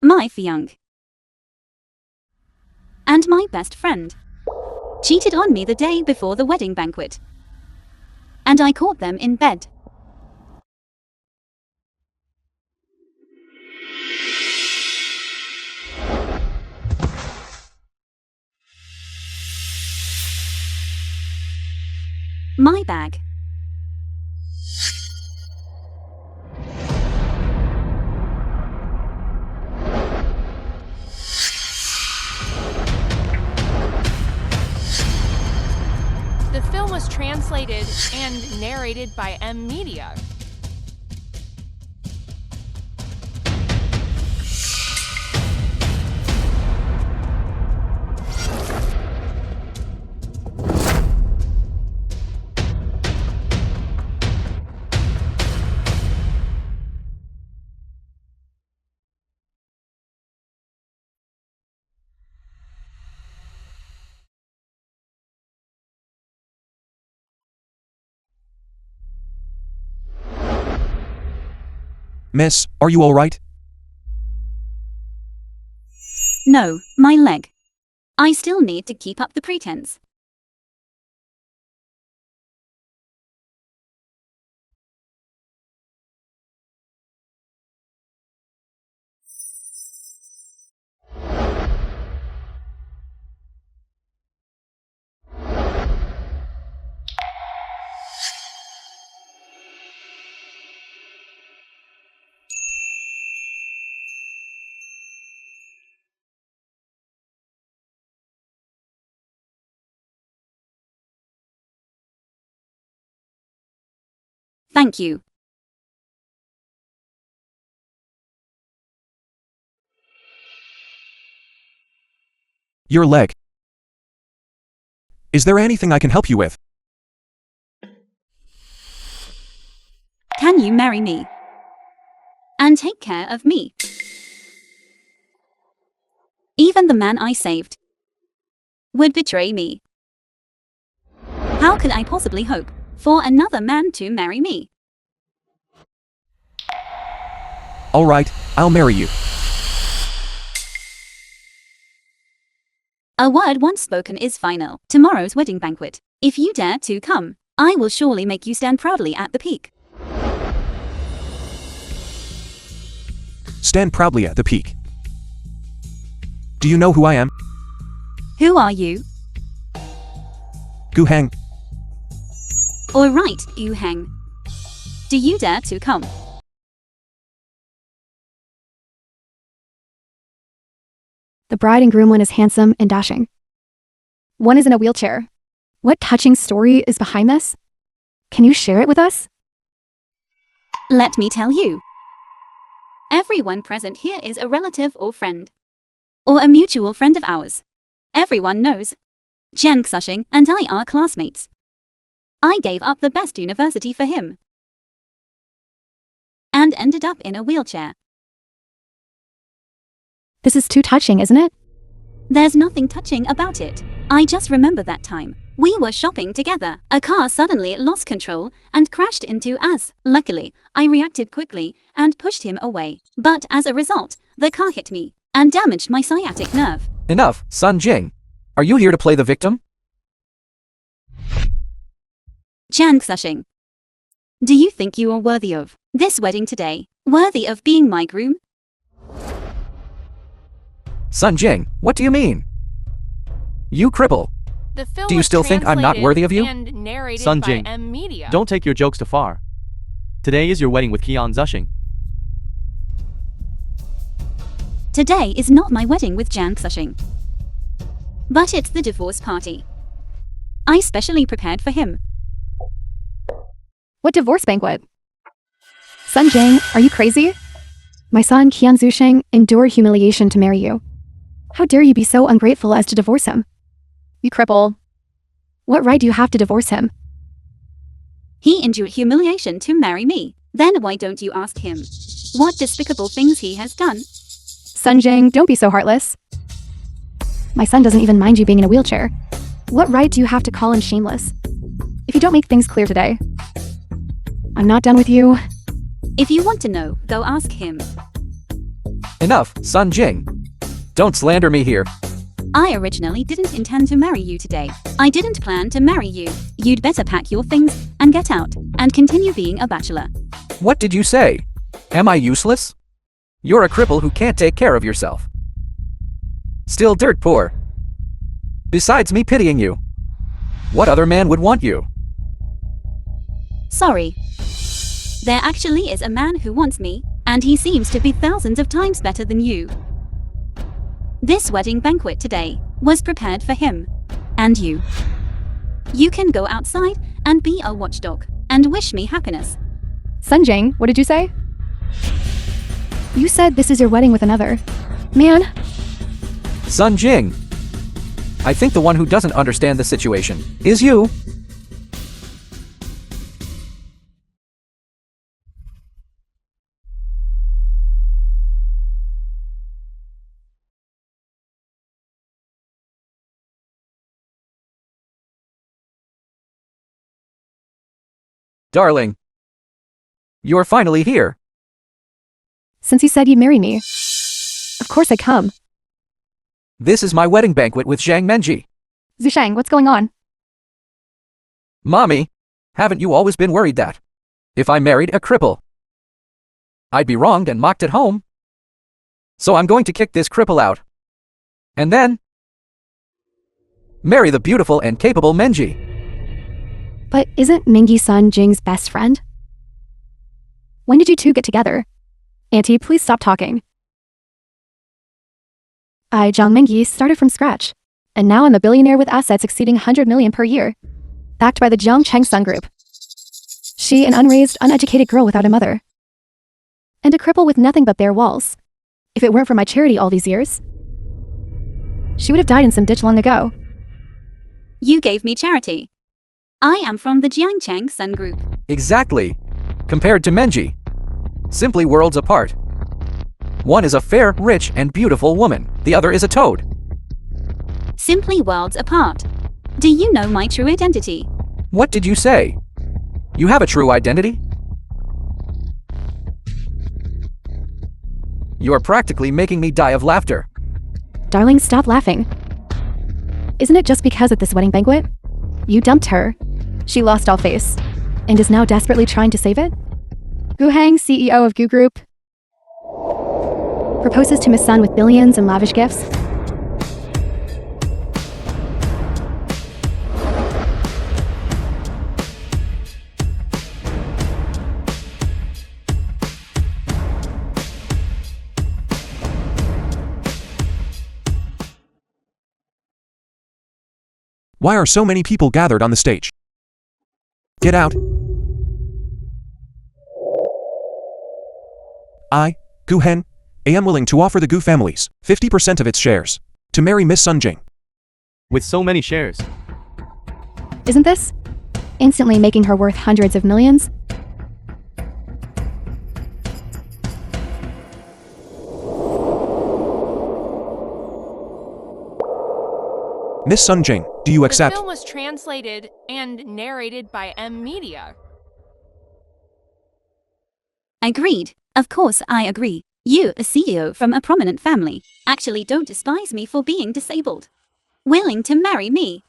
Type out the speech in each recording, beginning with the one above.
my fiancé, and my best friend cheated on me the day before the wedding banquet, and I caught them in bed. My bag. The film was translated and narrated by M Media. Miss, are you all right? No, my leg. I still need to keep up the pretense. Thank you. Your leg. Is there anything I can help you with? Can you marry me and take care of me? Even the man I saved would betray me. How could I possibly hope for another man to marry me? All right, I'll marry you. A word once spoken is final. Tomorrow's wedding banquet. If you dare to come, I will surely make you stand proudly at the peak. Stand proudly at the peak. Do you know who I am? Who are you? Gu Hang. All right, you hang. Do you dare to come? The bride and groom, one is handsome and dashing. One is in a wheelchair. What touching story is behind this? Can you share it with us? Let me tell you. Everyone present here is a relative or friend, or a mutual friend of ours. Everyone knows Jiang Xuxing and I are classmates. I gave up the best university for him and ended up in a wheelchair. This is too touching, isn't it? There's nothing touching about it. I just remember that time. We were shopping together. A car suddenly lost control and crashed into us. Luckily, I reacted quickly and pushed him away. But as a result, the car hit me and damaged my sciatic nerve. Enough, Sun Jing. Are you here to play the victim? Jiang Xuxing, do you think you are worthy of this wedding today? Worthy of being my groom? Sun Jing, what do you mean? You cripple. The film Do you was still think I'm not translated worthy of you? and narrated Sun by Jing, M Media. Don't take your jokes too far. Today is your wedding with Qian Zushing. Today is not my wedding with Jiang Xuxing, but it's the divorce party. I specially prepared for him. What divorce banquet? Sun Jing, are you crazy? My son Qian Zusheng endured humiliation to marry you. How dare you be so ungrateful as to divorce him? You cripple. What right do you have to divorce him? He endured humiliation to marry me. Then why don't you ask him what despicable things he has done? Sun Jing, don't be so heartless. My son doesn't even mind you being in a wheelchair. What right do you have to call him shameless? If you don't make things clear today, I'm not done with you. If you want to know, go ask him. Enough, Sun Jing. Don't slander me here. I originally didn't intend to marry you today. I didn't plan to marry you. You'd better pack your things and get out and continue being a bachelor. What did you say? Am I useless? You're a cripple who can't take care of yourself. Still dirt poor. Besides me pitying you, what other man would want you? Sorry. There actually is a man who wants me, and he seems to be thousands of times better than you. This wedding banquet today was prepared for him and you. You can go outside and be a watchdog and wish me happiness. Sunjing, what did you say? You said this is your wedding with another. Man, Sun Jing. I think the one who doesn't understand the situation is you. Darling, you're finally here. since you said you'd marry me. Of course I'd come. This is my wedding banquet with Zhang Menji. Zushang, what's going on? Mommy, haven't you always been worried that, if I married a cripple, I'd be wronged and mocked at home? So I'm going to kick this cripple out. And then marry the beautiful and capable Menji. But isn't Mingi-san Jing's best friend? When did you two get together? Auntie, please stop talking. I, Zhang Mingi, started from scratch, and now I'm a billionaire with assets exceeding 100 million per year, backed by the Jiang Cheng Sun Group. She, an unraised, uneducated girl without a mother. And a cripple with nothing but bare walls. If it weren't for my charity all these years, she would have died in some ditch long ago. You gave me charity. I am from the Jiangchang Sun Group. Exactly. Compared to Menji. Simply worlds apart. One is a fair, rich, and beautiful woman. The other is a toad. Simply worlds apart. Do you know my true identity? What did you say? You have a true identity? You're practically making me die of laughter. Darling, stop laughing. Isn't it just because at this wedding banquet, you dumped her? She lost all face, and is now desperately trying to save it? Gu Hang, CEO of Gu Group, proposes to Miss Sun with billions and lavish gifts. Why are so many people gathered on the stage? Get out. I, Gu Hen, am willing to offer the Gu families 50% of its shares to marry Miss Sun Jing. With so many shares. Isn't this? Instantly making her worth hundreds of millions? Miss Sun Jing, do you accept? The film was translated and narrated by M Media. Agreed. Of course I agree. You, a CEO from a prominent family, actually don't despise me for being disabled. Willing to marry me.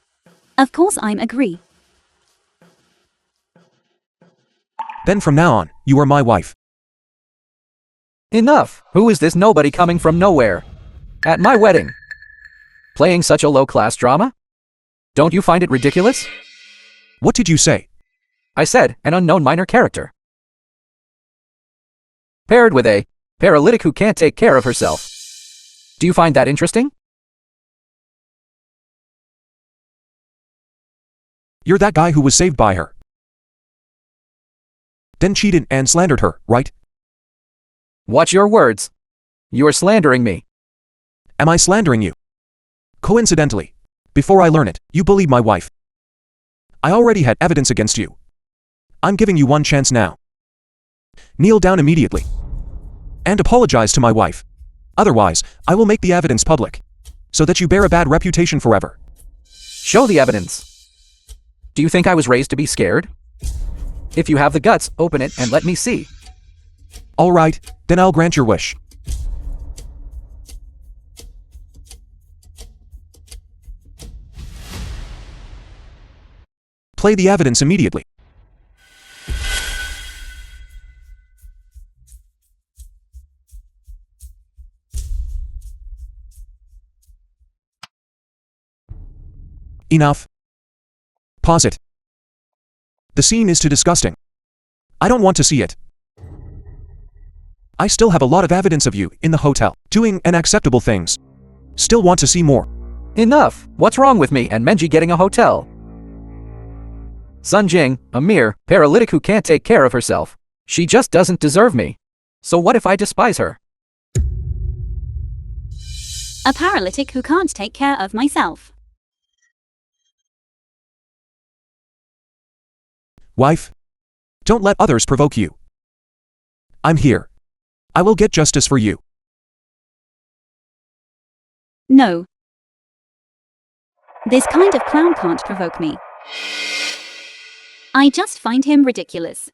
Of course I'm agree. Then from now on, you are my wife. Enough! Who is this nobody coming from nowhere? At my wedding? Playing such a low-class drama? Don't you find it ridiculous? What did you say? I said, an unknown minor character. Paired with a paralytic who can't take care of herself. Do you find that interesting? You're that guy who was saved by her. Then cheated and slandered her, right? Watch your words. You are slandering me. Am I slandering you? Coincidentally, before I learn it, you bullied my wife. I already had evidence against you. I'm giving you one chance now. Kneel down immediately and apologize to my wife. Otherwise, I will make the evidence public, so that you bear a bad reputation forever. Show the evidence. Do you think I was raised to be scared? If you have the guts, open it and let me see. All right, then I'll grant your wish. Play the evidence immediately. Enough. Pause it. The scene is too disgusting. I don't want to see it. I still have a lot of evidence of you in the hotel, doing unacceptable things. Still want to see more. Enough! What's wrong with me and Menji getting a hotel? Sun Jing, a mere paralytic who can't take care of herself. She just doesn't deserve me. So what if I despise her? A paralytic who can't take care of myself. Wife, don't let others provoke you. I'm here. I will get justice for you. No. This kind of clown can't provoke me. I just find him ridiculous.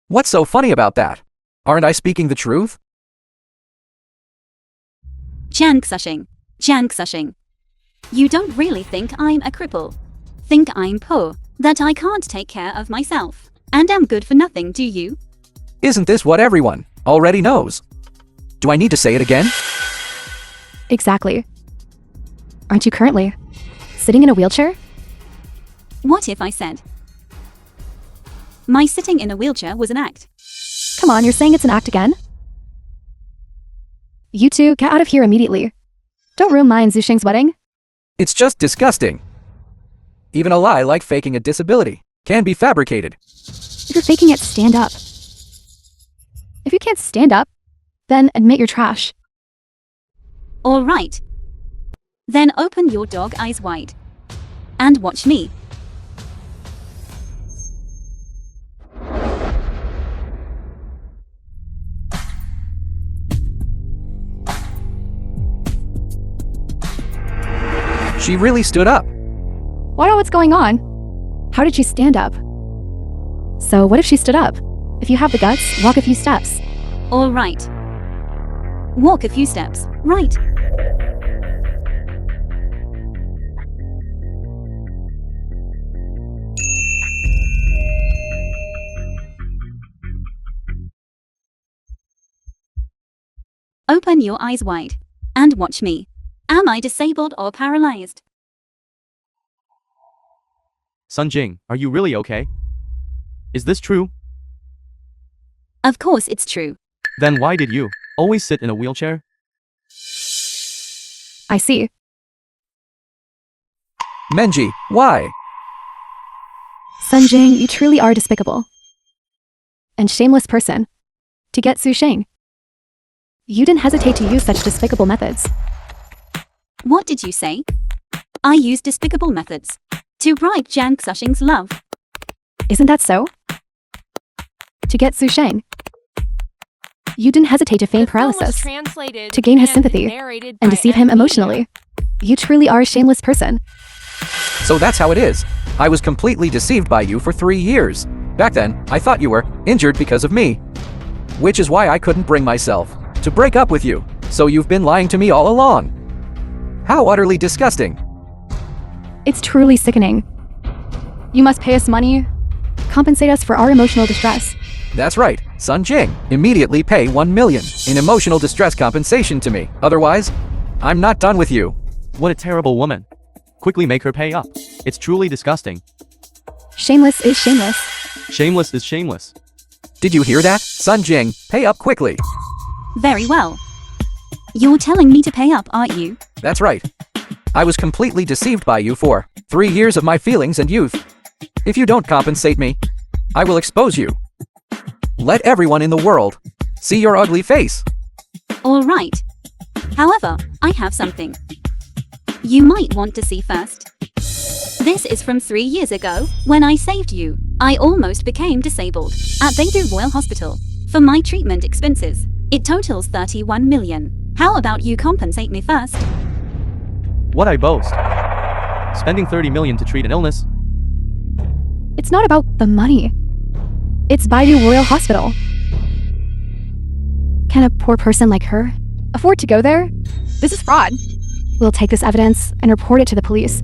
What's so funny about that? Aren't I speaking the truth? Jiangxushing. Jiangxushing. You don't really think I'm a cripple. Think I'm poor, that I can't take care of myself, and am good for nothing, do you? Isn't this what everyone already knows? Do I need to say it again? Exactly. Aren't you currently sitting in a wheelchair? What if I said my sitting in a wheelchair was an act? Come on, you're saying it's an act again? You two, get out of here immediately. Don't ruin my and Zusheng's wedding. It's just disgusting. Even a lie like faking a disability can be fabricated. If you're faking it, stand up. If you can't stand up, then admit you're trash. All right. Then open your dog eyes wide. And watch me. She really stood up. What what's going on? How did she stand up? So what if she stood up? If you have the guts, walk a few steps. All right. Walk a few steps, right. Open your eyes wide. And watch me. Am I disabled or paralyzed? Sun Jing, are you really okay? Is this true? Of course it's true. Then why did you always sit in a wheelchair? I see. Menji, why? Sun Jing, you truly are despicable. And shameless person. To get Su Sheng. You didn't hesitate to use such despicable methods. What did you say? I used despicable methods to bribe Jiangxushing's love. Isn't that so? To get Su Sheng. You didn't hesitate to feign The film was paralysis, translated to gain his and sympathy, narrated and by deceive him M. emotionally. You truly are a shameless person. So that's how it is. I was completely deceived by you for 3 years. Back then, I thought you were injured because of me. Which is why I couldn't bring myself to break up with you. So you've been lying to me all along. How utterly disgusting. It's truly sickening. You must pay us money, compensate us for our emotional distress. That's right, Sun Jing. Immediately pay 1 million in emotional distress compensation to me. Otherwise, I'm not done with you. What a terrible woman. Quickly make her pay up. It's truly disgusting. Shameless is shameless. Shameless is shameless. Did you hear that? Sun Jing, pay up quickly. Very well. You're telling me to pay up, aren't you? That's right. I was completely deceived by you for 3 years of my feelings and youth. If you don't compensate me, I will expose you. Let everyone in the world see your ugly face. All right. However, I have something you might want to see first. This is from 3 years ago, when I saved you. I almost became disabled at Beggar Royal Hospital. For my treatment expenses, it totals 31 million. How about you compensate me first? What I boast. Spending 30 million to treat an illness? It's not about the money. It's Baidu Royal Hospital. Can a poor person like her afford to go there? This is fraud. We'll take this evidence and report it to the police.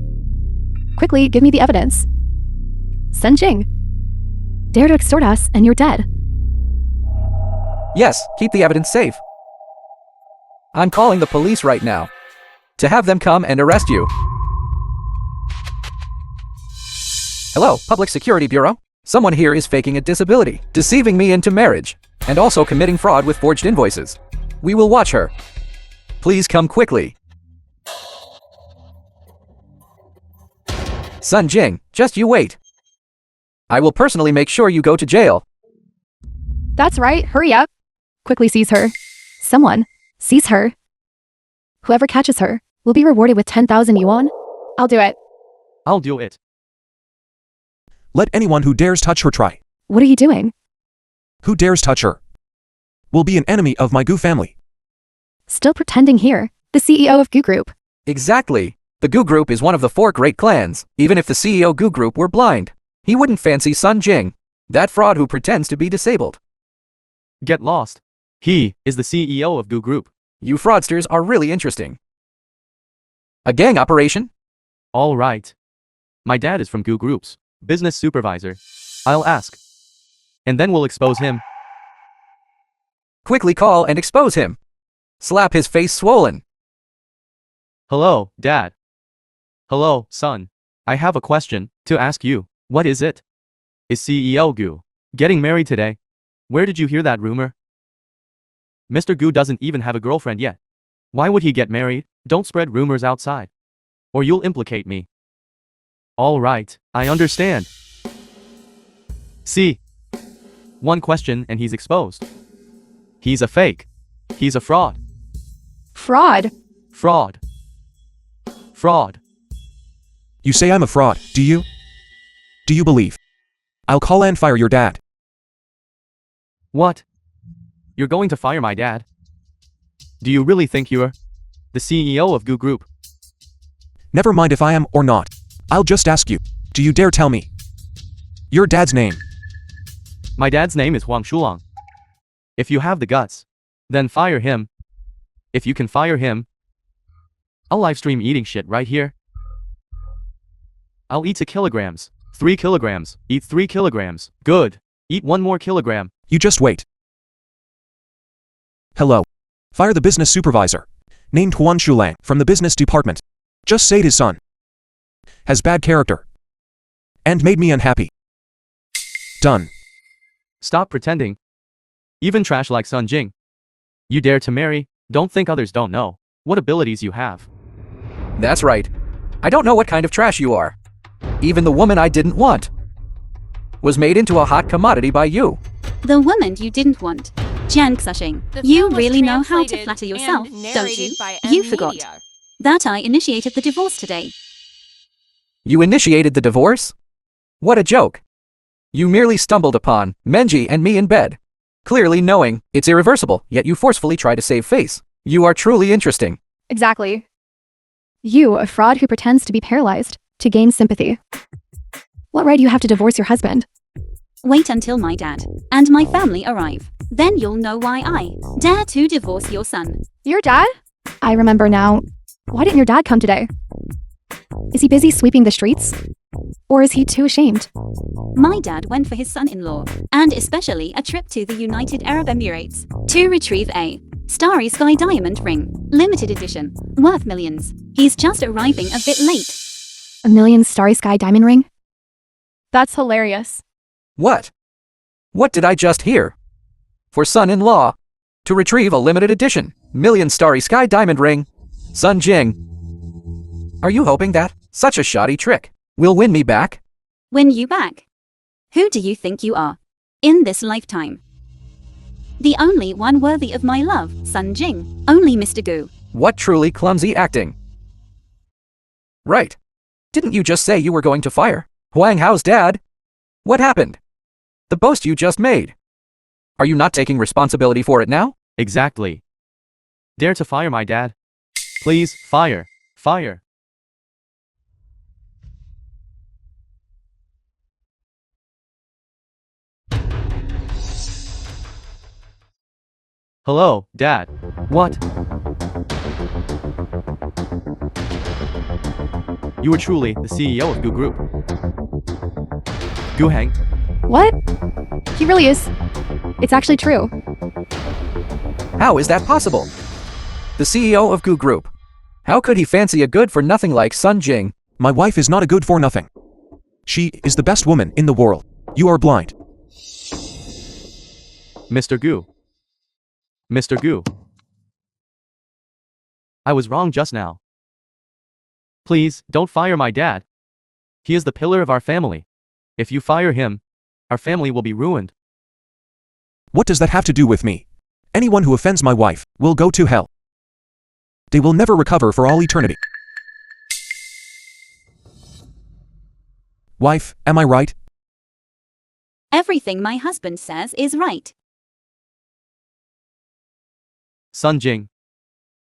Quickly, give me the evidence. Sun Jing. Dare to extort us and you're dead. Yes, keep the evidence safe. I'm calling the police right now to have them come and arrest you. Hello, Public Security Bureau. Someone here is faking a disability, deceiving me into marriage, and also committing fraud with forged invoices. We will watch her. Please come quickly. Sun Jing, just you wait. I will personally make sure you go to jail. That's right, hurry up. Quickly seize her. Someone, seize her. Whoever catches her will be rewarded with 10,000 yuan. I'll do it. I'll do it. Let anyone who dares touch her try. What are you doing? Who dares touch her will be an enemy of my Gu family. Still pretending here, the CEO of Gu Group. Exactly. The Gu Group is one of the 4 great clans. Even if the CEO Gu Group were blind, he wouldn't fancy Sun Jing, that fraud who pretends to be disabled. Get lost. He is the CEO of Gu Group. You fraudsters are really interesting. A gang operation? All right. My dad is from Gu Group's business supervisor. I'll ask. And then we'll expose him. Quickly call and expose him. Slap his face swollen. Hello, Dad. Hello, son. I have a question to ask you. What is it? Is CEO Gu getting married today? Where did you hear that rumor? Mr. Gu doesn't even have a girlfriend yet. Why would he get married? Don't spread rumors outside, or you'll implicate me. All right, I understand. See? One question and he's exposed. He's a fake. He's a fraud. Fraud. Fraud. Fraud. You say I'm a fraud, do you? Do you believe? I'll call and fire your dad. What? You're going to fire my dad? Do you really think you're the CEO of Gu Group? Never mind if I am or not. I'll just ask you. Do you dare tell me your dad's name? My dad's name is Huang Shulang. If you have the guts, then fire him. If you can fire him, I'll livestream eating shit right here. I'll eat 2 kilograms. 3 kilograms. Eat 3 kilograms. Good. Eat 1 more kilogram. You just wait. Hello. Fire the business supervisor, named Huan Shulang, from the business department. Just say his son has bad character and made me unhappy. Done. Stop pretending. Even trash like Sun Jing. You dare to marry, don't think others don't know what abilities you have. That's right. I don't know what kind of trash you are. Even the woman I didn't want was made into a hot commodity by you. The woman you didn't want. Jian Xuxing, The you film was really know how to translated flatter and yourself, don't narrated you? by You M forgot Media. that I initiated the divorce today. You initiated the divorce? What a joke. You merely stumbled upon Menji and me in bed, clearly knowing it's irreversible, yet you forcefully try to save face. You are truly interesting. Exactly. You, a fraud who pretends to be paralyzed to gain sympathy. What right do you have to divorce your husband? Wait until my dad and my family arrive. Then you'll know why I dare to divorce your son. Your dad? I remember now. Why didn't your dad come today? Is he busy sweeping the streets? Or is he too ashamed? My dad went for his son-in-law, and especially a trip to the United Arab Emirates, to retrieve a Starry Sky diamond ring, limited edition, worth millions. He's just arriving a bit late. A million Starry Sky diamond ring? That's hilarious. What? What did I just hear? For son-in-law, to retrieve a limited edition, million Starry Sky diamond ring, Sun Jing. Are you hoping that such a shoddy trick will win me back? Win you back? Who do you think you are? In this lifetime? The only one worthy of my love, Sun Jing. Only Mr. Gu. What truly clumsy acting. Right. Didn't you just say you were going to fire Huang Hao's dad? What happened? The boast you just made. Are you not taking responsibility for it now? Exactly. Dare to fire my dad? Please, fire. Fire. Hello, Dad. What? You are truly the CEO of Gu Group. Gu Hang. What? He really is. It's actually true. How is that possible? The CEO of Gu Group. How could he fancy a good-for-nothing like Sun Jing? My wife is not a good for nothing. She is the best woman in the world. You are blind. Mr. Gu. Mr. Gu. I was wrong just now. Please, don't fire my dad. He is the pillar of our family. If you fire him, our family will be ruined. What does that have to do with me? Anyone who offends my wife will go to hell. They will never recover for all eternity. Wife, am I right? Everything my husband says is right. Sun Jing.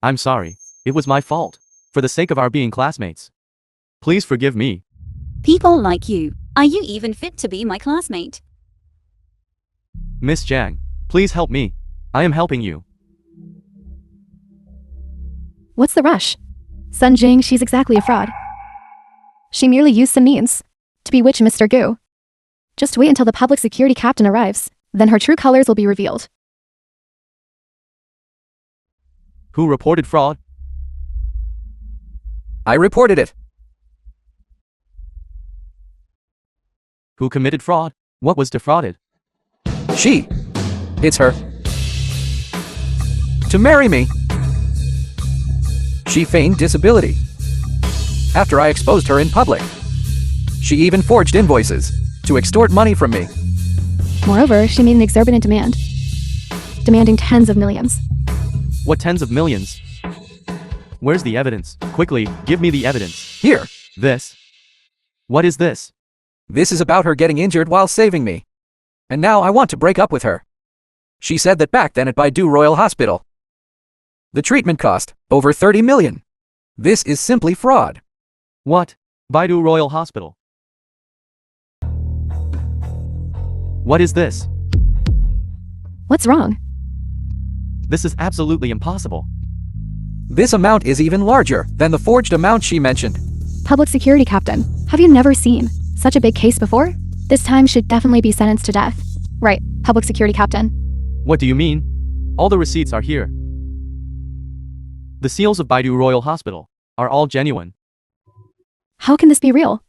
I'm sorry. It was my fault. For the sake of our being classmates. Please forgive me. People like you. Are you even fit to be my classmate? Miss Jiang, please help me. I am helping you. What's the rush? Sun Jing, she's exactly a fraud. She merely used some means to bewitch Mr. Gu. Just wait until the public security captain arrives, then her true colors will be revealed. Who reported fraud? I reported it. Who committed fraud? What was defrauded? She. It's her. To marry me. She feigned disability. After I exposed her in public. She even forged invoices to extort money from me. Moreover, she made an exorbitant demand, demanding tens of millions. What tens of millions? Where's the evidence? Quickly, give me the evidence. Here. This. What is this? This is about her getting injured while saving me. And now I want to break up with her. She said that back then at Baidu Royal Hospital. The treatment cost over 30 million. This is simply fraud. What? Baidu Royal Hospital. What is this? What's wrong? This is absolutely impossible. This amount is even larger than the forged amount she mentioned. Public security captain, have you never seen such a big case before? This time should definitely be sentenced to death. Right, public security captain. What do you mean? All the receipts are here. The seals of Baidu Royal Hospital are all genuine. How can this be real?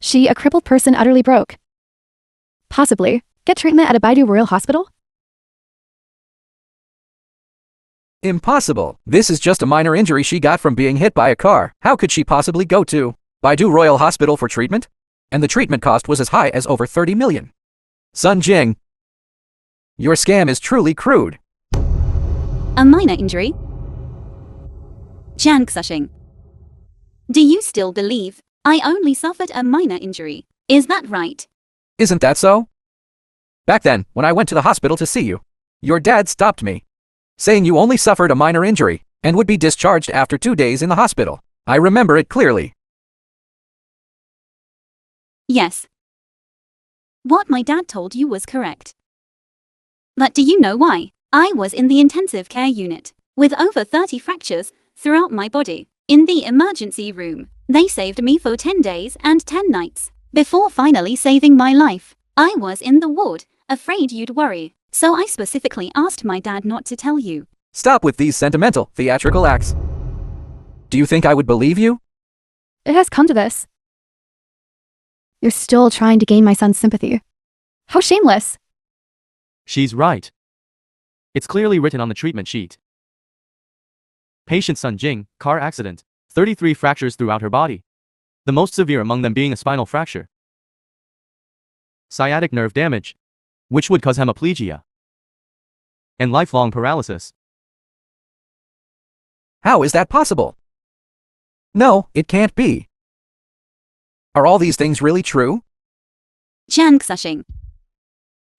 She, a crippled person utterly broke. Possibly, get treatment at a Baidu Royal Hospital? Impossible. This is just a minor injury she got from being hit by a car. How could she possibly go to Baidu Royal Hospital for treatment? And the treatment cost was as high as over 30 million. Sun Jing, your scam is truly crude. A minor injury? Jiang Xuxing. Do you still believe I only suffered a minor injury? Is that right? Isn't that so? Back then, when I went to the hospital to see you, your dad stopped me, saying you only suffered a minor injury and would be discharged after 2 days in the hospital. I remember it clearly. Yes. What my dad told you was correct. But do you know why? I was in the intensive care unit, with over 30 fractures throughout my body. In the emergency room, they saved me for 10 days and 10 nights. Before finally saving my life, I was in the ward, afraid you'd worry. So I specifically asked my dad not to tell you. Stop with these sentimental, theatrical acts. Do you think I would believe you? It has come to this. You're still trying to gain my son's sympathy. How shameless. She's right. It's clearly written on the treatment sheet. Patient Sun Jing, car accident, 33 fractures throughout her body. The most severe among them being a spinal fracture. Sciatic nerve damage, which would cause hemiplegia. And lifelong paralysis. How is that possible? No, it can't be. Are all these things really true? Jiang Xuxing.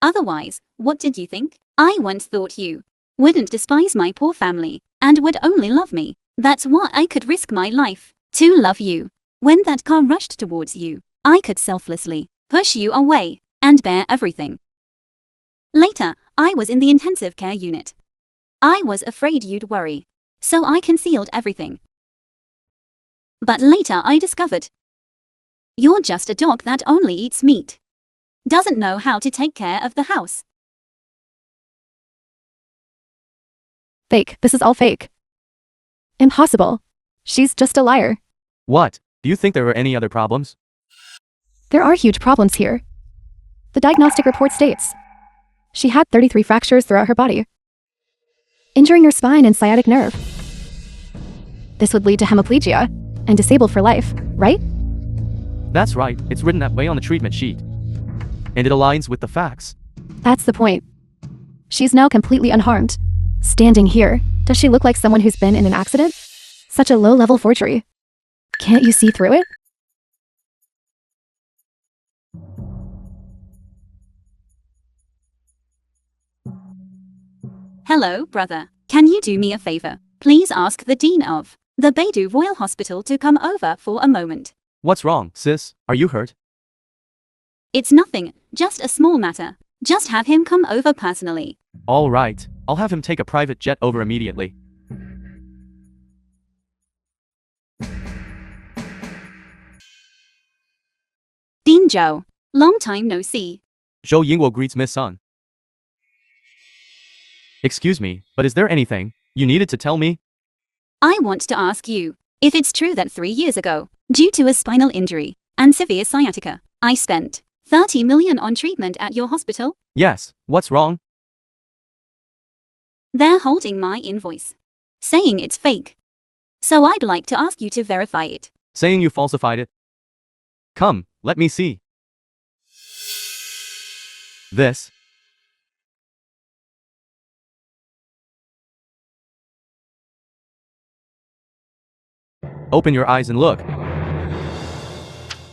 Otherwise, what did you think? I once thought you wouldn't despise my poor family and would only love me. That's why I could risk my life to love you. When that car rushed towards you, I could selflessly push you away and bear everything. Later, I was in the intensive care unit. I was afraid you'd worry, so I concealed everything. But later I discovered You're just a dog that only eats meat. Doesn't know how to take care of the house. Fake. This is all fake. Impossible. She's just a liar. What? Do you think there are any other problems? There are huge problems here. The diagnostic report states she had 33 fractures throughout her body, injuring her spine and sciatic nerve. This would lead to hemiplegia and disabled for life, right? That's right, it's written that way on the treatment sheet. And it aligns with the facts. That's the point. She's now completely unharmed. Standing here, does she look like someone who's been in an accident? Such a low-level forgery. Can't you see through it? Hello, brother. Can you do me a favor? Please ask the dean of the Beidou Royal Hospital to come over for a moment. What's wrong, sis? Are you hurt? It's nothing, just a small matter. Just have him come over personally. All right, I'll have him take a private jet over immediately. Dean Zhou, long time no see. Zhou Yingguo greets Miss Sun. Excuse me, but is there anything you needed to tell me? I want to ask you if it's true that 3 years ago, due to a spinal injury and severe sciatica, I spent 30 million on treatment at your hospital? Yes, what's wrong? They're holding my invoice, saying it's fake. So I'd like to ask you to verify it. Saying you falsified it? Come, let me see. This. Open your eyes and look.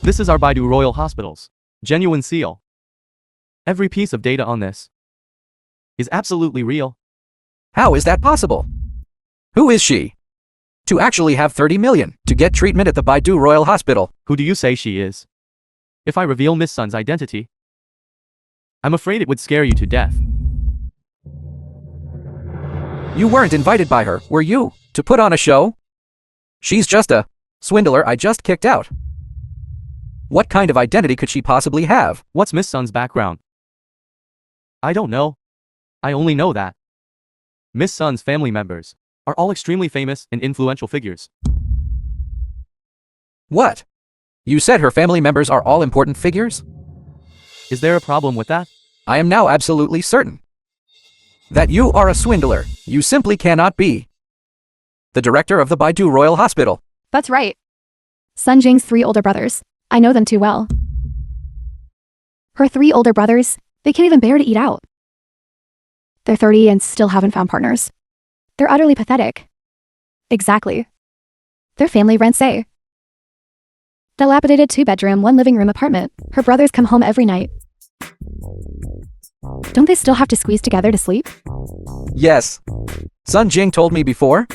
This is our Beidou Royal Hospital's genuine seal. Every piece of data on this is absolutely real. How is that possible? Who is she? To actually have 30 million to get treatment at the Beidou Royal Hospital. Who do you say she is? If I reveal Miss Sun's identity, I'm afraid it would scare you to death. You weren't invited by her, were you, to put on a show? She's just a swindler I just kicked out. What kind of identity could she possibly have? What's Miss Sun's background? I don't know. I only know that Miss Sun's family members are all extremely famous and influential figures. What? You said her family members are all important figures? Is there a problem with that? I am now absolutely certain that you are a swindler. You simply cannot be the director of the Beidou Royal Hospital. That's right. Sun Jing's 3 older brothers. I know them too well. Her 3 older brothers, they can't even bear to eat out. They're 30 and still haven't found partners. They're utterly pathetic. Exactly. Their family rents a dilapidated 2-bedroom, 1-living-room apartment. Her brothers come home every night. Don't they still have to squeeze together to sleep? Yes. Sun Jing told me before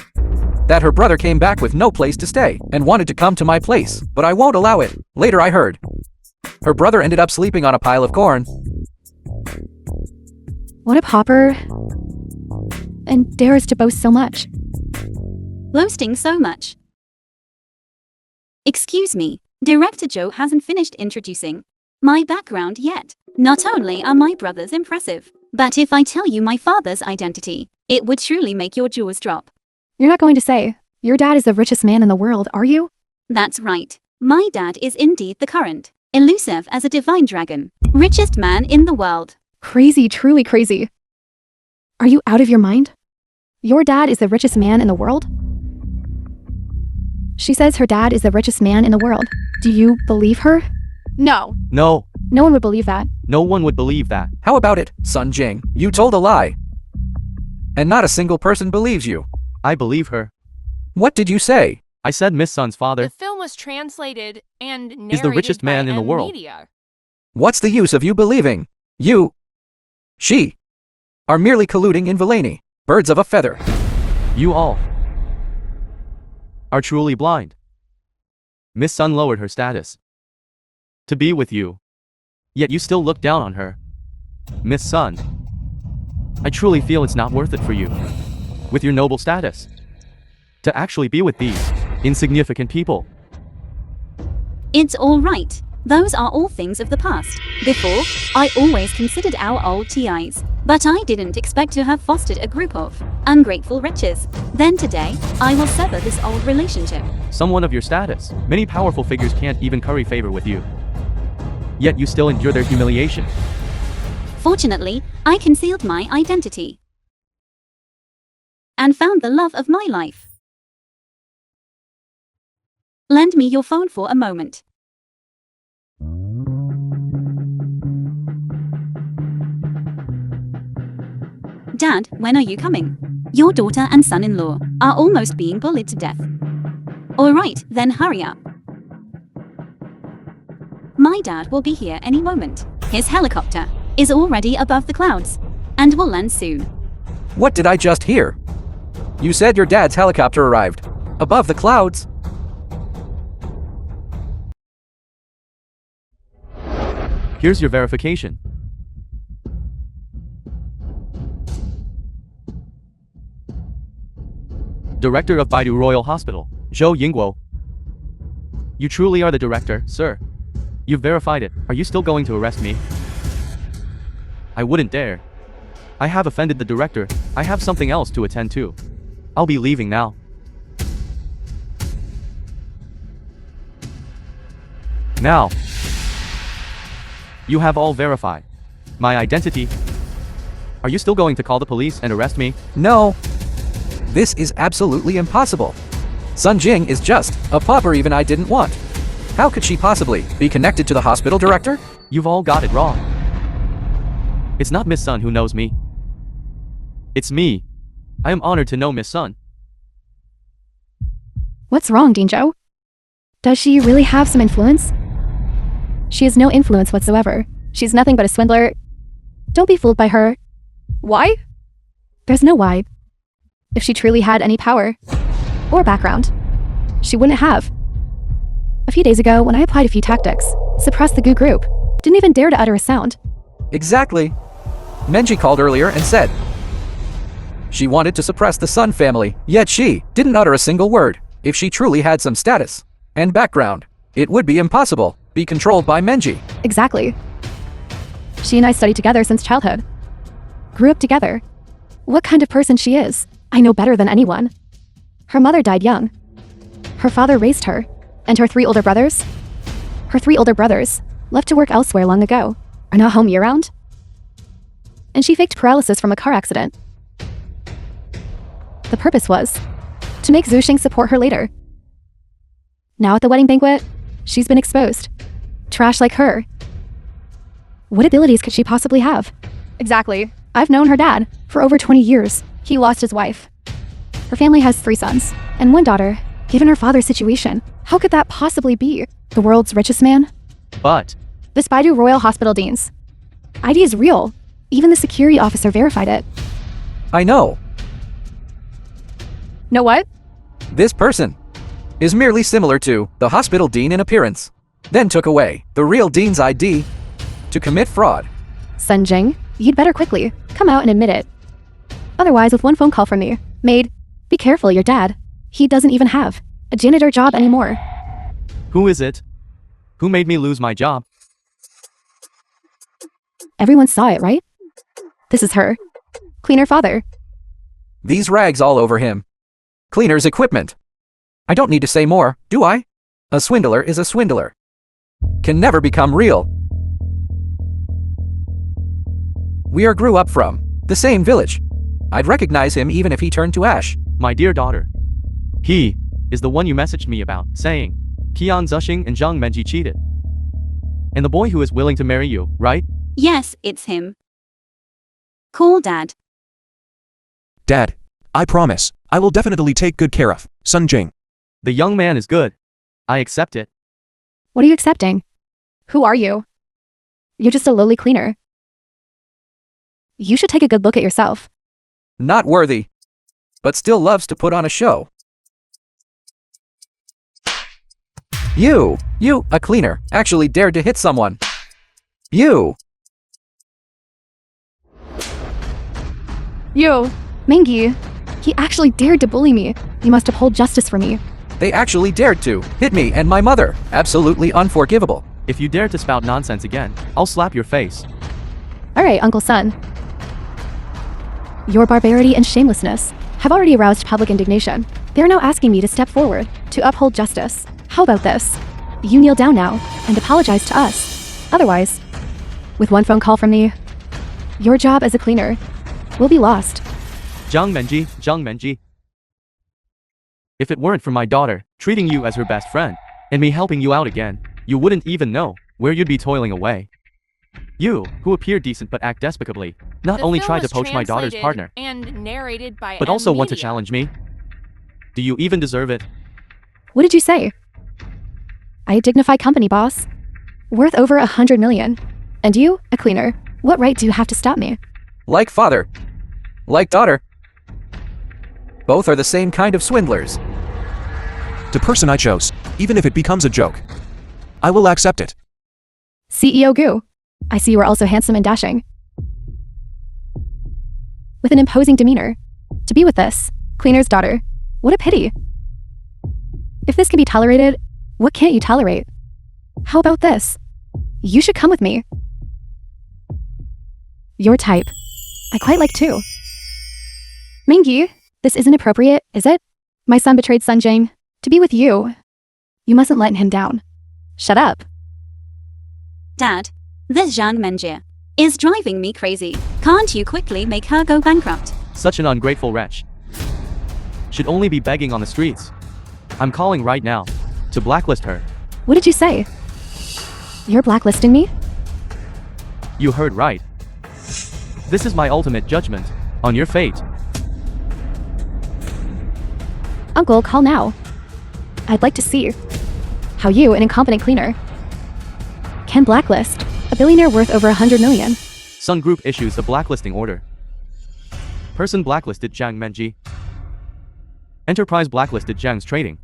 that her brother came back with no place to stay and wanted to come to my place, but I won't allow it. Later I heard her brother ended up sleeping on a pile of corn. What a pauper. And dares to boast so much. Boasting so much. Excuse me, Director Zhou hasn't finished introducing my background yet. Not only are my brothers impressive, but if I tell you my father's identity, it would truly make your jaws drop. You're not going to say your dad is the richest man in the world, are you? That's right. My dad is indeed the current, elusive as a divine dragon, richest man in the world. Crazy, truly crazy. Are you out of your mind? Your dad is the richest man in the world? She says her dad is the richest man in the world. Do you believe her? No. No, No one would believe that. no one would believe that. How about it, Sun Jing? You told a lie. And not a single person believes you. I believe her. What did you say? I said Miss Sun's father The film was translated and narrated is the richest man by in the world. Media. What's the use of you believing? She are merely colluding in villainy. Birds of a feather. You all are truly blind. Miss Sun lowered her status to be with you, yet you still look down on her. Miss Sun, I truly feel it's not worth it for you, with your noble status, to actually be with these insignificant people. It's all right. Those are all things of the past. Before, I always considered our old TIs, but I didn't expect to have fostered a group of ungrateful wretches. Then today, I will sever this old relationship. Someone of your status. Many powerful figures can't even curry favor with you. Yet you still endure their humiliation. Fortunately, I concealed my identity and found the love of my life. Lend me your phone for a moment. Dad, when are you coming? Your daughter and son-in-law are almost being bullied to death. Alright, then hurry up. My dad will be here any moment. His helicopter is already above the clouds and will land soon. What did I just hear? You said your dad's helicopter arrived. Above the clouds. Here's your verification. Director of Baidu Royal Hospital, Zhou Yingguo. You truly are the director, sir. You've verified it. Are you still going to arrest me? I wouldn't dare. I have offended the director. I have something else to attend to. I'll be leaving now. Now. You have all verified my identity. Are you still going to call the police and arrest me? No. This is absolutely impossible. Sun Jing is just a pauper even I didn't want. How could she possibly be connected to the hospital director? You've all got it wrong. It's not Miss Sun who knows me. It's me. I am honored to know Miss Sun. What's wrong, Dinjo? Does she really have some influence? She has no influence whatsoever. She's nothing but a swindler. Don't be fooled by her. Why? There's no why. If she truly had any power or background, she wouldn't have. A few days ago, when I applied a few tactics, suppressed the Gu group, didn't even dare to utter a sound. Exactly. Menji called earlier and said she wanted to suppress the Sun family, yet she didn't utter a single word. If she truly had some status and background, it would be impossible be controlled by Menji. Exactly. She and I studied together since childhood. Grew up together. What kind of person she is, I know better than anyone. Her mother died young. Her father raised her, and her three older brothers? Her three older brothers, left to work elsewhere long ago, are not home year-round. And she faked paralysis from a car accident. The purpose was to make Zuxing support her later. Now at the wedding banquet, she's been exposed. Trash like her. What abilities could she possibly have? Exactly. I've known her dad for over 20 years. He lost his wife. Her family has 3 sons and 1 daughter. Given her father's situation, how could that possibly be? The world's richest man? But This Baidu Royal Hospital Dean's ID is real. Even the security officer verified it. I know. Know what? This person is merely similar to the hospital dean in appearance, then took away the real dean's ID to commit fraud. Sun Jing, you'd better quickly come out and admit it. Otherwise, with one phone call from me, maid, be careful, your dad. He doesn't even have a janitor job anymore. who is it? Who made me lose my job? Everyone saw it, right? This is her. Cleaner father. These rags all over him. Cleaner's equipment. I don't need to say more, do I? A swindler is a swindler. Can never become real. We are grew up from the same village. I'd recognize him even if he turned to ash. My dear daughter. He is the one you messaged me about, saying Qian Zuxing and Zhang Menji cheated. And the boy who is willing to marry you, right? Yes, it's him. Call Dad. Dad, I promise, I will definitely take good care of Sun Jing. The young man is good. I accept it. What are you accepting? Who are you? You're just a lowly cleaner. You should take a good look at yourself. Not worthy, but still loves to put on a show. You, a cleaner, actually dared to hit someone. You. You, Mingy, he actually dared to bully me. You must uphold justice for me. They actually dared to hit me and my mother. Absolutely unforgivable. If you dare to spout nonsense again, I'll slap your face. Alright, Uncle Son. Your barbarity and shamelessness have already aroused public indignation. They are now asking me to step forward to uphold justice. How about this? You kneel down now and apologize to us. Otherwise, with one phone call from me, your job as a cleaner will be lost. Zhang Menji. If it weren't for my daughter treating you as her best friend and me helping you out again, you wouldn't even know where you'd be toiling away. You, who appear decent but act despicably, not The only film tried to was poach my daughter's translated partner, and narrated by but also want to Media. challenge me? Do you even deserve it? What did you say? I a dignified company boss, worth over 100 million. And you, a cleaner, what right do you have to stop me? Like father. Like daughter. Both are the same kind of swindlers. The person I chose, even if it becomes a joke, I will accept it. CEO Gu, I see you are also handsome and dashing. With an imposing demeanor. To be with this cleaner's daughter, what a pity. If this can be tolerated, what can't you tolerate? How about this? You should come with me. Your type. I quite like too. Mingyi, this isn't appropriate, is it? My son betrayed Sun Jing. To be with you. You mustn't let him down. Shut up. Dad, this Zhang Menjie is driving me crazy. Can't you quickly make her go bankrupt? Such an ungrateful wretch. Should only be begging on the streets. I'm calling right now to blacklist her. What did you say? You're blacklisting me? You heard right. This is my ultimate judgment on your fate. Uncle, call now. I'd like to see how you, an incompetent cleaner, can blacklist a billionaire worth over 100 million. Sun Group issues a blacklisting order. Person blacklisted Zhang Menji. Enterprise blacklisted Zhang's trading.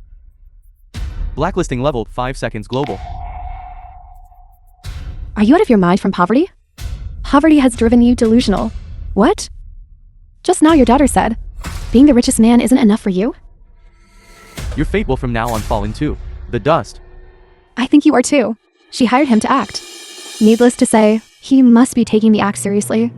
Blacklisting leveled 5 seconds global. Are you out of your mind from poverty? Poverty has driven you delusional. What? Just now your daughter said, being the richest man isn't enough for you? Your fate will from now on fall into the dust. I think you are too. She hired him to act. Needless to say, he must be taking the act seriously.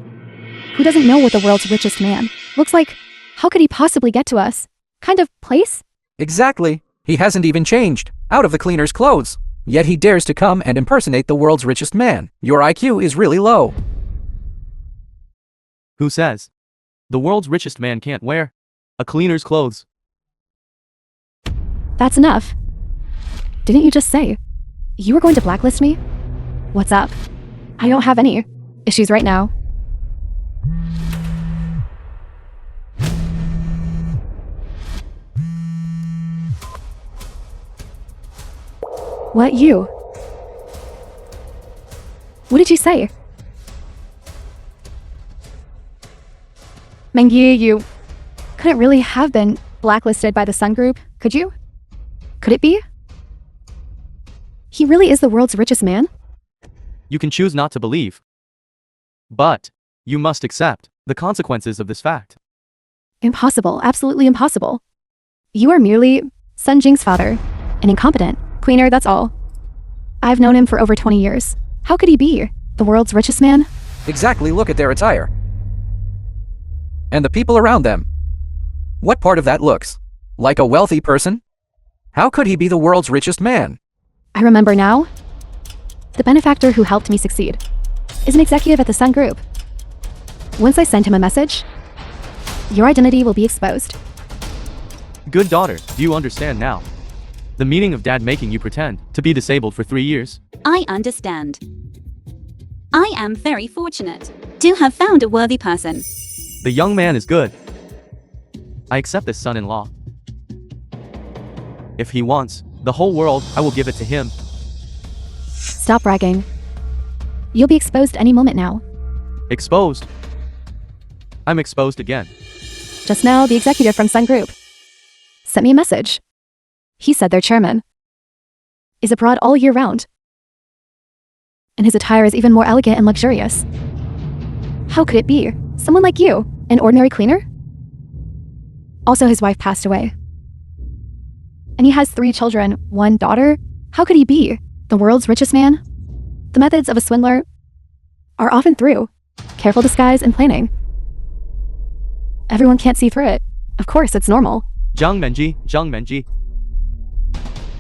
Who doesn't know what the world's richest man looks like? How could he possibly get to us? Kind of place? Exactly. He hasn't even changed out of the cleaner's clothes. Yet he dares to come and impersonate the world's richest man. Your IQ is really low. Who says the world's richest man can't wear a cleaner's clothes? That's enough. Didn't you just say you were going to blacklist me? What's up? I don't have any issues right now. What, you? What did you say? Mengyi, you couldn't really have been blacklisted by the Sun Group, could you? Could it be? He really is the world's richest man? You can choose not to believe, but you must accept the consequences of this fact. Impossible, absolutely impossible. You are merely Sun Jing's father, an incompetent cleaner, that's all. I've known him for over 20 years. How could he be the world's richest man? Exactly, look at their attire. And the people around them. What part of that looks like a wealthy person? How could he be the world's richest man? I remember now. The benefactor who helped me succeed is an executive at the Sun Group. Once I send him a message, your identity will be exposed. Good daughter, do you understand now the meaning of dad making you pretend to be disabled for 3 years? I understand. I am very fortunate to have found a worthy person. The young man is good. I accept this son-in-law. If he wants the whole world, I will give it to him. Stop bragging. You'll be exposed any moment now. Exposed. I'm exposed again. Just now, the executive from Sun Group sent me a message. He said their chairman is abroad all year round, and his attire is even more elegant and luxurious. How could it be? Someone like you, an ordinary cleaner? Also, his wife passed away. And he has 3 children, 1 daughter? How could he be the world's richest man? The methods of a swindler are often through careful disguise and planning. Everyone can't see through it. Of course, it's normal. Zhang Menji.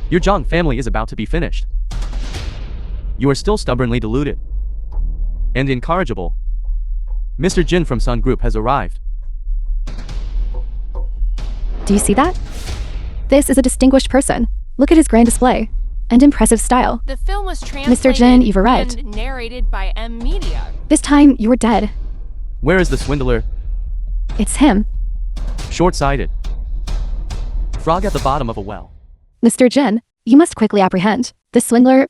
Your Zhang family is about to be finished. You are still stubbornly deluded and incorrigible. Mr. Jin from Sun Group has arrived. Do you see that? This is a distinguished person. Look at his grand display and impressive style. The film was translated Jin, you've arrived. and narrated by M Media. This time, you were dead. Where is the swindler? It's him. Short-sighted. Frog at the bottom of a well. Mr. Jin, you must quickly apprehend this swindler.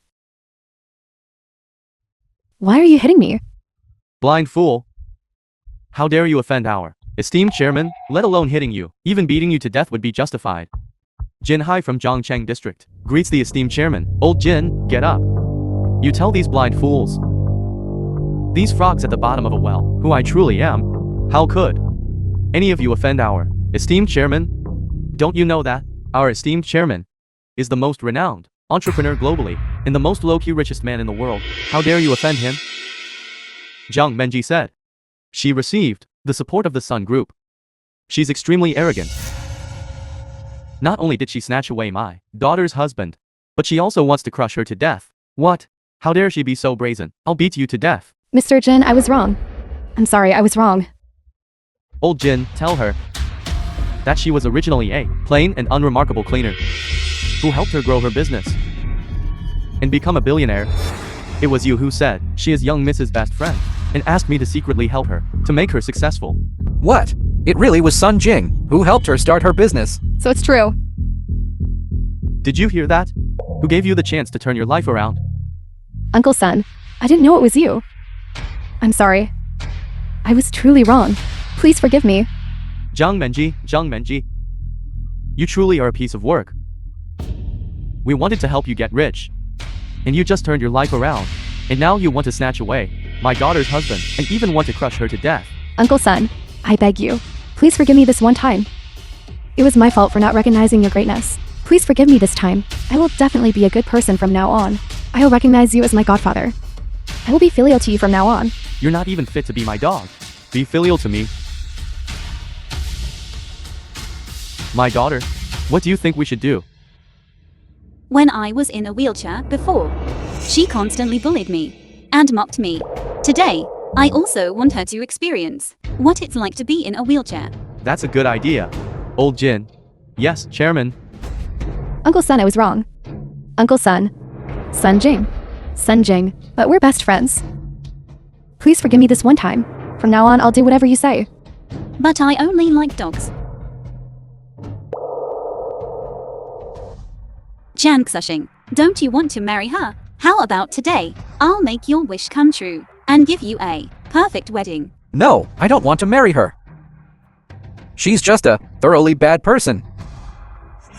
Why are you hitting me? Blind fool. How dare you offend our esteemed chairman, let alone hitting you. Even beating you to death would be justified. Jin Hai from Zhongcheng District greets the esteemed chairman. Old Jin, get up. You tell these blind fools, these frogs at the bottom of a well, who I truly am. How could any of you offend our esteemed chairman? Don't you know that our esteemed chairman is the most renowned entrepreneur globally and the most low-key richest man in the world? How dare you offend him? Zhang Menji said. She received the support of the Sun Group. She's extremely arrogant. Not only did she snatch away my daughter's husband, but she also wants to crush her to death. What? How dare she be so brazen? I'll beat you to death. Mr. Jin, I was wrong. I'm sorry, I was wrong. Old Jin, tell her that she was originally a plain and unremarkable cleaner who helped her grow her business and become a billionaire. It was you who said she is young Mrs. Best Friend and asked me to secretly help her to make her successful. What? It really was Sun Jing who helped her start her business. So it's true. Did you hear that? Who gave you the chance to turn your life around? Uncle Sun, I didn't know it was you. I'm sorry. I was truly wrong. Please forgive me. Zhang Menji. You truly are a piece of work. We wanted to help you get rich, and you just turned your life around, and now you want to snatch away my daughter's husband and even want to crush her to death. Uncle Sun, I beg you, please forgive me this one time. It was my fault for not recognizing your greatness. Please forgive me this time. I will definitely be a good person from now on. I will recognize you as my godfather. I will be filial to you from now on. You're not even fit to be my dog. Be filial to me. My daughter, what do you think we should do? When I was in a wheelchair before, she constantly bullied me and mocked me. Today, I also want her to experience what it's like to be in a wheelchair. That's a good idea. Old Jin. Yes, Chairman. Uncle Sun, I was wrong. Uncle Sun. Sun Jing, but we're best friends. Please forgive me this one time. From now on, I'll do whatever you say. But I only like dogs. Jan Xushing, don't you want to marry her? How about today? I'll make your wish come true and give you a perfect wedding. No, I don't want to marry her. She's just a thoroughly bad person.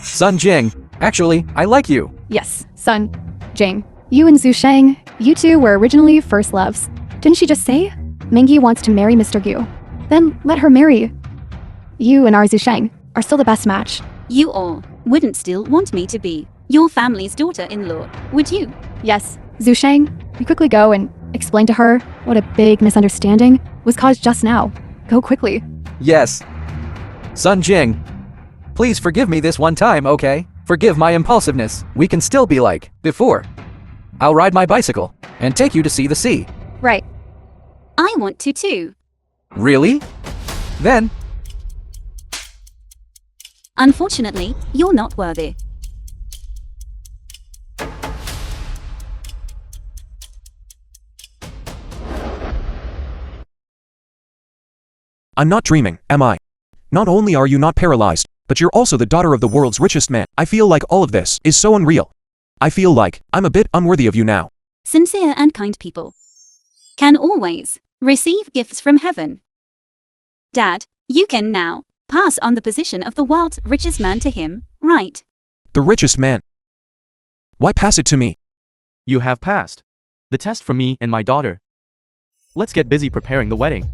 Sun Jing, actually, I like you. Yes, Sun Jing. You and Zhu Sheng, you two were originally first loves. Didn't she just say? Mingyi wants to marry Mr. Gu. Then let her marry. You and our Zhu Sheng are still the best match. You all wouldn't still want me to be your family's daughter-in-law, would you? Yes, Zhu Sheng, you quickly go and explain to her what a big misunderstanding was caused just now. Go quickly. Yes. Sun Jing, please forgive me this one time, okay? Forgive my impulsiveness. We can still be like before. I'll ride my bicycle and take you to see the sea. Right. I want to too. Really? Then, Unfortunately, you're not worthy. I'm not dreaming, am I? Not only are you not paralyzed, but you're also the daughter of the world's richest man. I feel like all of this is so unreal. I feel like I'm a bit unworthy of you now. Sincere and kind people can always receive gifts from heaven. Dad, you can now pass on the position of the world's richest man to him, right? The richest man. Why pass it to me? You have passed the test for me and my daughter. Let's get busy preparing the wedding.